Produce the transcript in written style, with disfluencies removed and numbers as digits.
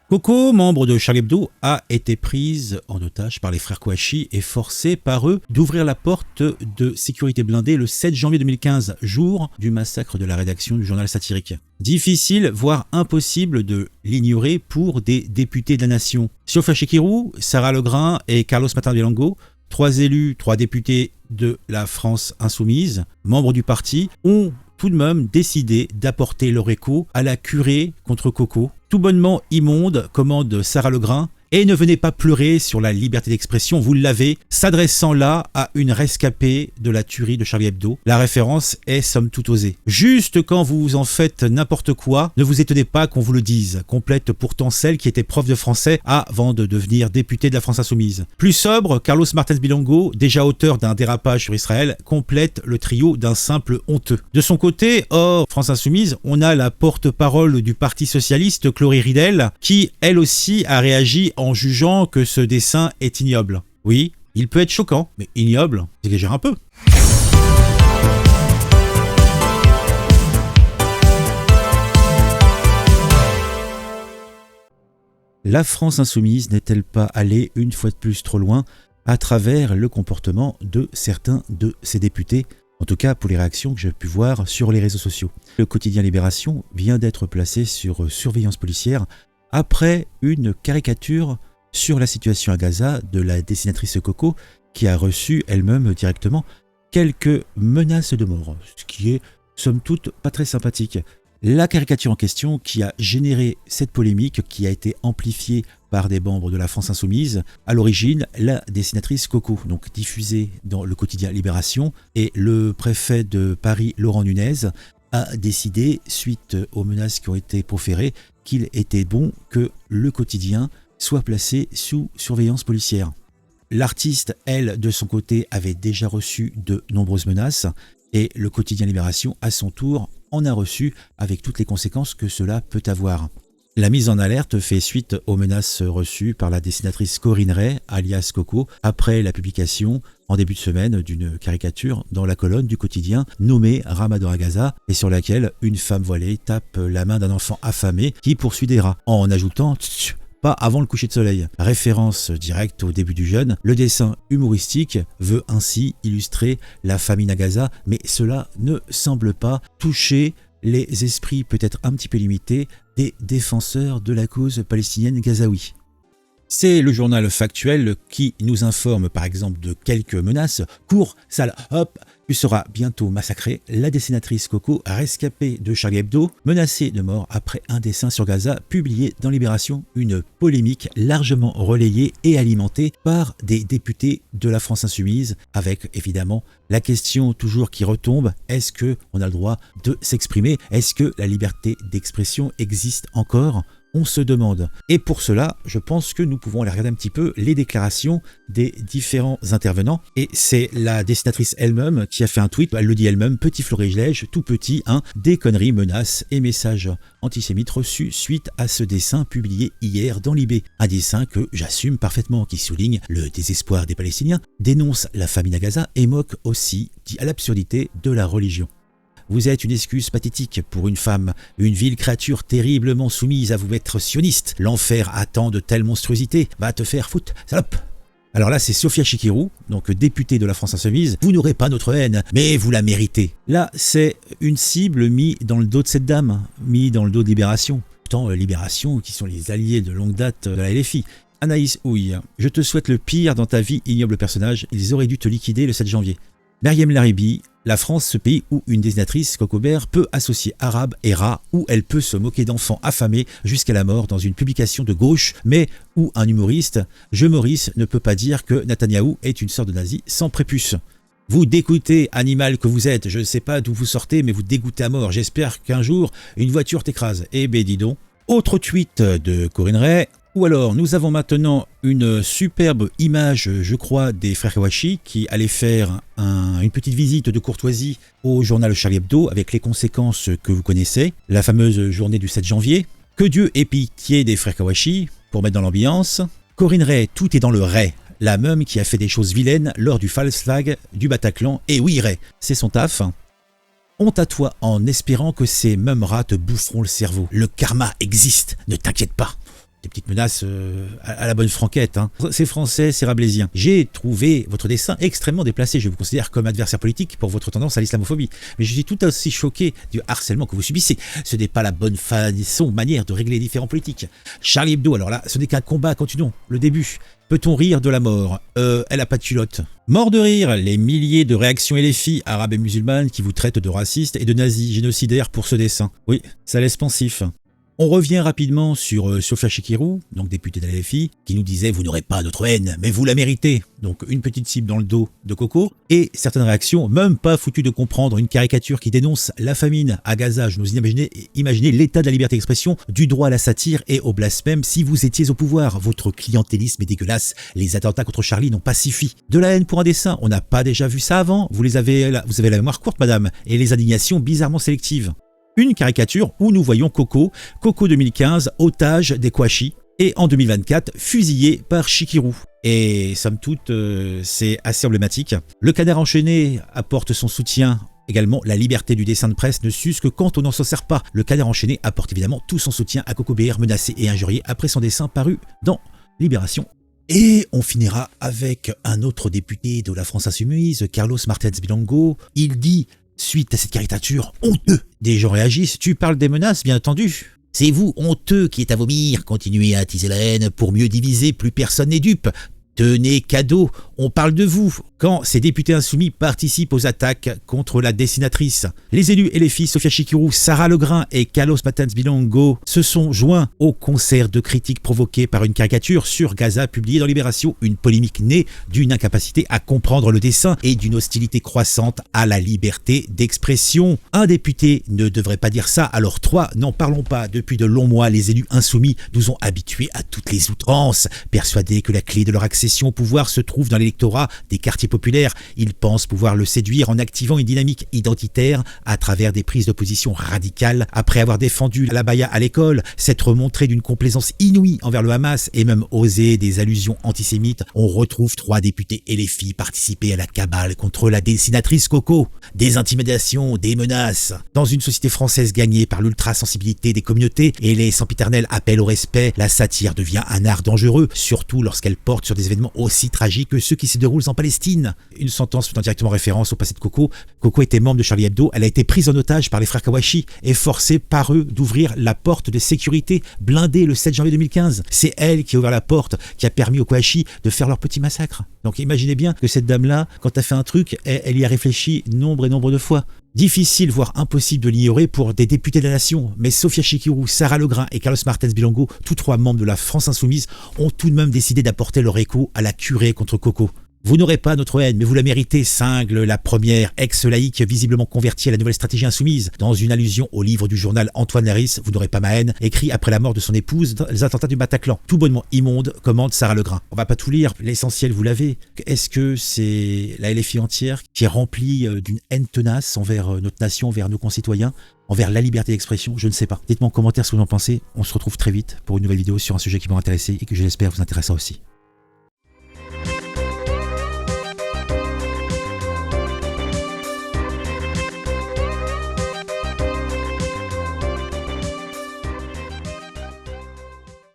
Coco, membre de Charlie Hebdo, a été prise en otage par les frères Kouachi et forcée par eux d'ouvrir la porte de sécurité blindée le 7 janvier 2015, jour du massacre de la rédaction du journal satirique. Difficile, voire impossible de l'ignorer pour des députés de la nation. Sofia Chikirou, Sarah Legrain et Carlos Martin-Villalongo, 3 élus, 3 députés de la France insoumise, membres du parti, ont tout de même décidé d'apporter leur écho à la curée contre Coco. Tout bonnement immonde, commande Sarah Legrain, et ne venez pas pleurer sur la liberté d'expression, vous l'avez, s'adressant là à une rescapée de la tuerie de Charlie Hebdo. La référence est somme toute osée. Juste quand vous en faites n'importe quoi, ne vous étonnez pas qu'on vous le dise, complète pourtant celle qui était prof de français avant de devenir députée de la France Insoumise. Plus sobre, Carlos Martins-Bilongo, déjà auteur d'un dérapage sur Israël, complète le trio d'un simple honteux. De son côté, hors France Insoumise, on a la porte-parole du Parti Socialiste, Chloé Ridel, qui elle aussi a réagi en jugeant que ce dessin est ignoble. Oui, il peut être choquant, mais ignoble, j'exagère un peu. La France insoumise n'est-elle pas allée une fois de plus trop loin à travers le comportement de certains de ses députés, en tout cas pour les réactions que j'ai pu voir sur les réseaux sociaux. Le quotidien Libération vient d'être placé sur surveillance policière après une caricature sur la situation à Gaza de la dessinatrice Coco qui a reçu elle-même directement quelques menaces de mort, ce qui est somme toute pas très sympathique. La caricature en question qui a généré cette polémique qui a été amplifiée par des membres de la France Insoumise, à l'origine la dessinatrice Coco, donc diffusée dans le quotidien Libération, et le préfet de Paris Laurent Nunez a décidé, suite aux menaces qui ont été proférées, qu'il était bon que le quotidien soit placé sous surveillance policière. L'artiste, elle, de son côté, avait déjà reçu de nombreuses menaces et le quotidien Libération, à son tour, en a reçu avec toutes les conséquences que cela peut avoir. La mise en alerte fait suite aux menaces reçues par la dessinatrice Corinne Ray, alias Coco, après la publication en début de semaine d'une caricature dans la colonne du quotidien nommée Ramadan à Gaza et sur laquelle une femme voilée tape la main d'un enfant affamé qui poursuit des rats en ajoutant « pas avant le coucher de soleil ». Référence directe au début du jeûne, le dessin humoristique veut ainsi illustrer la famine à Gaza, mais cela ne semble pas toucher les esprits peut-être un petit peu limités des défenseurs de la cause palestinienne gazaoui. C'est le journal Factuel qui nous informe par exemple de quelques menaces. Cours, sale, hop, tu seras bientôt massacré. La dessinatrice Coco, rescapée de Charlie Hebdo, menacée de mort après un dessin sur Gaza publié dans Libération. Une polémique largement relayée et alimentée par des députés de la France Insoumise, avec évidemment la question toujours qui retombe, est-ce qu'on a le droit de s'exprimer? Est-ce que la liberté d'expression existe encore? On se demande. Et pour cela, je pense que nous pouvons aller regarder un petit peu les déclarations des différents intervenants. Et c'est la dessinatrice elle-même qui a fait un tweet, elle le dit elle-même, petit florilège, tout petit, des conneries, menaces et messages antisémites reçus suite à ce dessin publié hier dans Libé. Un dessin que j'assume parfaitement, qui souligne le désespoir des Palestiniens, dénonce la famine à Gaza et moque aussi à l'absurdité de la religion. Vous êtes une excuse pathétique pour une femme, une vile créature terriblement soumise à vous être sioniste. L'enfer attend de telles monstruosités. Va te faire foutre, salope. Alors là, c'est Sofia Chikirou, donc députée de la France Insoumise. Vous n'aurez pas notre haine, mais vous la méritez. Là, c'est une cible mise dans le dos de cette dame, mise dans le dos de Libération. Pourtant, Libération, qui sont les alliés de longue date de la LFI. Anaïs Houille, je te souhaite le pire dans ta vie, ignoble personnage. Ils auraient dû te liquider le 7 janvier. Maryam Laribi, la France, ce pays où une dessinatrice, Cocobert, peut associer arabe et rat, où elle peut se moquer d'enfants affamés jusqu'à la mort dans une publication de gauche, mais où un humoriste, Maurice, ne peut pas dire que Netanyahou est une sorte de nazi sans prépuce. Vous dégoûtez, animal que vous êtes, je ne sais pas d'où vous sortez, mais vous dégoûtez à mort. J'espère qu'un jour, une voiture t'écrase. Eh ben dis donc. Autre tweet de Corinne Ray. Ou alors, nous avons maintenant une superbe image, je crois, des frères Kouachi qui allaient faire une petite visite de courtoisie au journal Charlie Hebdo avec les conséquences que vous connaissez. La fameuse journée du 7 janvier. Que Dieu ait pitié des frères Kouachi pour mettre dans l'ambiance. Corinne Ray, tout est dans le Ray. La même qui a fait des choses vilaines lors du false flag du Bataclan. Et oui, Ray, c'est son taf. Honte à toi en espérant que ces mêmes rats te boufferont le cerveau. Le karma existe, ne t'inquiète pas. des petites menaces à la bonne franquette. Hein. C'est français, c'est rabelaisien. J'ai trouvé votre dessin extrêmement déplacé. Je vous considère comme adversaire politique pour votre tendance à l'islamophobie. Mais je suis tout aussi choqué du harcèlement que vous subissez. Ce n'est pas la bonne manière de régler les différends politiques. Charlie Hebdo, alors là, ce n'est qu'un combat, continuons, le début. Peut-on rire de la mort? Elle a pas de culotte. Mort de rire, les milliers de réactions et les filles arabes et musulmanes qui vous traitent de racistes et de nazis génocidaires pour ce dessin. Oui, ça laisse pensif. On revient rapidement sur Sofia Chikirou, donc députée de la LFI, qui nous disait « Vous n'aurez pas notre haine, mais vous la méritez ». Donc une petite cible dans le dos de Coco, et certaines réactions, même pas foutues de comprendre, une caricature qui dénonce la famine à Gaza. Je nous imaginez l'état de la liberté d'expression, du droit à la satire et au blasphème si vous étiez au pouvoir. Votre clientélisme est dégueulasse, les attentats contre Charlie n'ont pas suffi. De la haine pour un dessin, on n'a pas déjà vu ça avant, vous avez la mémoire courte madame, et les indignations bizarrement sélectives. Une caricature où nous voyons Coco 2015, otage des Kouachi, et en 2024, fusillé par Chikirou. Et somme toute, c'est assez emblématique. Le Canard enchaîné apporte son soutien. Également, la liberté du dessin de presse ne s'use que quand on n'en s'en sert pas. Le Canard enchaîné apporte évidemment tout son soutien à Coco BR menacé et injurié après son dessin paru dans Libération. Et on finira avec un autre député de la France Insoumise, Carlos Martins Bilongo. Il dit... Suite à cette caricature, honteux, des gens réagissent, tu parles des menaces, bien entendu. C'est vous, honteux, qui est à vomir, continuez à attiser la haine pour mieux diviser, plus personne n'est dupe. Tenez cadeau, on parle de vous quand ces députés insoumis participent aux attaques contre la dessinatrice. Les élus et les filles Sofia Chikirou, Sarah Legrain et Carlos Martins Bilongo se sont joints au concert de critiques provoqué par une caricature sur Gaza publiée dans Libération, une polémique née d'une incapacité à comprendre le dessin et d'une hostilité croissante à la liberté d'expression. Un député ne devrait pas dire ça, alors 3, n'en parlons pas. Depuis de longs mois, les élus insoumis nous ont habitués à toutes les outrances, persuadés que la clé de leur accession au pouvoir se trouve dans l'électorat des quartiers populaires. Ils pensent pouvoir le séduire en activant une dynamique identitaire à travers des prises de position radicales. Après avoir défendu la baya à l'école, s'être montré d'une complaisance inouïe envers le Hamas et même osé des allusions antisémites, on retrouve 3 députés et les filles participer à la cabale contre la dessinatrice Coco. Des intimidations, des menaces. Dans une société française gagnée par l'ultra-sensibilité des communautés et les sempiternels appels au respect, la satire devient un art dangereux, surtout lorsqu'elle porte sur des événements aussi tragiques que ceux qui se déroulent en Palestine. Une sentence faisant directement référence au passé de Coco. Coco était membre de Charlie Hebdo, elle a été prise en otage par les frères Kouachi et forcée par eux d'ouvrir la porte de sécurité blindée le 7 janvier 2015. C'est elle qui a ouvert la porte, qui a permis aux Kouachi de faire leur petit massacre. Donc imaginez bien que cette dame-là, quand elle fait un truc, elle y a réfléchi nombre et nombre de fois. Difficile, voire impossible de l'ignorer pour des députés de la nation, mais Sofia Chikirou, Sarah Legrain et Carlos Martins Bilongo, tous 3 membres de la France Insoumise, ont tout de même décidé d'apporter leur écho à la curée contre Coco. Vous n'aurez pas notre haine, mais vous la méritez, cingle la première ex-laïque visiblement convertie à la nouvelle stratégie insoumise. Dans une allusion au livre du journal Antoine Laris, Vous n'aurez pas ma haine, écrit après la mort de son épouse dans les attentats du Bataclan. Tout bonnement immonde, commente Sarah Legrain. On va pas tout lire, l'essentiel vous l'avez. Est-ce que c'est la LFI entière qui est remplie d'une haine tenace envers notre nation, envers nos concitoyens, envers la liberté d'expression? Je ne sais pas. Dites-moi en commentaire ce que vous en pensez. On se retrouve très vite pour une nouvelle vidéo sur un sujet qui m'a intéressé et que je l'espère vous intéressera aussi.